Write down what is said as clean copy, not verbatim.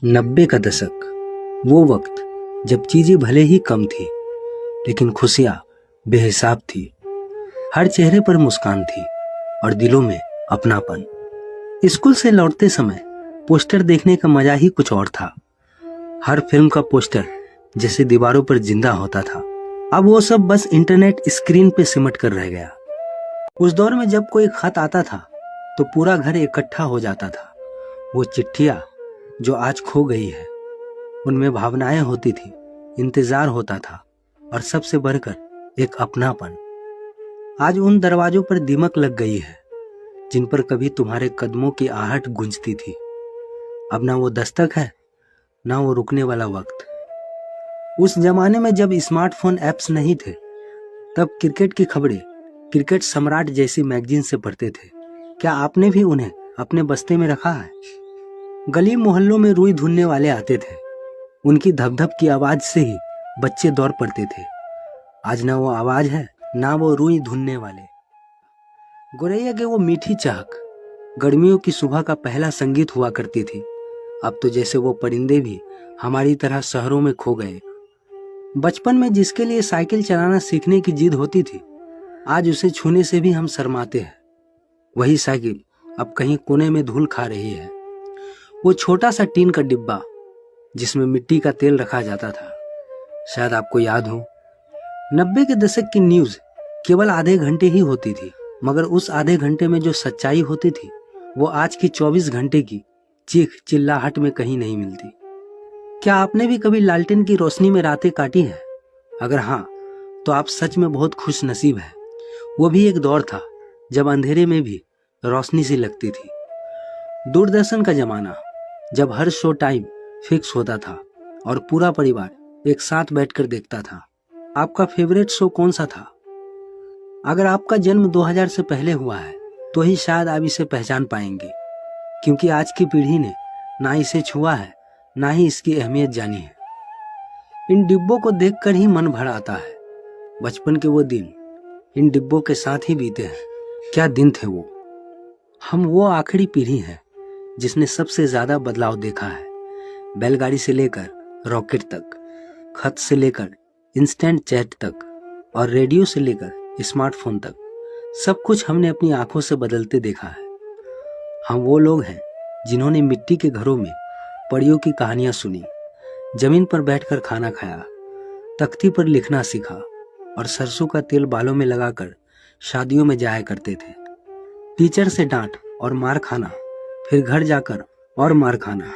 90 का दशक, वो वक्त जब चीजें भले ही कम थी लेकिन खुशियां बेहिसाब थी। हर चेहरे पर मुस्कान थी और दिलों में अपनापन। स्कूल से लौटते समय पोस्टर देखने का मजा ही कुछ और था। हर फिल्म का पोस्टर जैसे दीवारों पर जिंदा होता था। अब वो सब बस इंटरनेट स्क्रीन पे सिमट कर रह गया। उस दौर में जब कोई खत आता था तो पूरा घर इकट्ठा हो जाता था। वो चिट्ठियां जो आज खो गई है, उनमें भावनाएं होती थी, इंतजार होता था और सबसे बढ़कर एक अपनापन। आज उन दरवाजों पर दीमक लग गई है जिन पर कभी तुम्हारे कदमों की आहट गूंजती थी। अब ना वो दस्तक है, ना वो रुकने वाला वक्त। उस जमाने में जब स्मार्टफोन ऐप्स नहीं थे, तब क्रिकेट की खबरें क्रिकेट सम्राट जैसी मैगजीन से पढ़ते थे। क्या आपने भी उन्हें अपने बस्ते में रखा है? गली मोहल्लों में रुई धुनने वाले आते थे। उनकी धप-धप की आवाज से ही बच्चे दौड़ पड़ते थे। आज ना वो आवाज है, ना वो रुई धुनने वाले। गोरैया के वो मीठी चहक गर्मियों की सुबह का पहला संगीत हुआ करती थी। अब तो जैसे वो परिंदे भी हमारी तरह शहरों में खो गए। बचपन में जिसके लिए साइकिल चलाना सीखने की जिद होती थी, आज उसे छूने से भी हम शर्माते हैं। वही साइकिल अब कहीं कोने में धूल खा रही है। वो छोटा सा टीन का डिब्बा जिसमें मिट्टी का तेल रखा जाता था, शायद आपको याद हो। 90 के दशक की न्यूज केवल आधे घंटे ही होती थी, मगर उस आधे घंटे में जो सच्चाई होती थी वो आज की 24 घंटे की चीख चिल्लाहट में कहीं नहीं मिलती। क्या आपने भी कभी लालटेन की रोशनी में रातें काटी है? अगर हाँ, तो आप सच में बहुत खुश नसीब हैं। वो भी एक दौर था जब अंधेरे में भी रोशनी सी लगती थी। दूरदर्शन का जमाना, जब हर शो टाइम फिक्स होता था और पूरा परिवार एक साथ बैठकर देखता था। आपका फेवरेट शो कौन सा था? अगर आपका जन्म 2000 से पहले हुआ है तो ही शायद आप इसे पहचान पाएंगे, क्योंकि आज की पीढ़ी ने ना इसे छुआ है, ना ही इसकी अहमियत जानी है। इन डिब्बों को देखकर ही मन भर आता है। बचपन के वो दिन इन डिब्बों के साथ ही बीते हैं। क्या दिन थे वो। हम वो आखिरी पीढ़ी है जिसने सबसे ज्यादा बदलाव देखा है। बैलगाड़ी से लेकर रॉकेट तक, खत से लेकर इंस्टेंट चैट तक और रेडियो से लेकर स्मार्टफोन तक, सब कुछ हमने अपनी आंखों से बदलते देखा है। हम वो लोग हैं जिन्होंने मिट्टी के घरों में परियों की कहानियां सुनी, जमीन पर बैठकर खाना खाया, तख्ती पर लिखना सीखा और सरसों का तेल बालों में लगाकर शादियों में जाया करते थे। टीचर से डांट और मार खाना, फिर घर जाकर और मार खाना,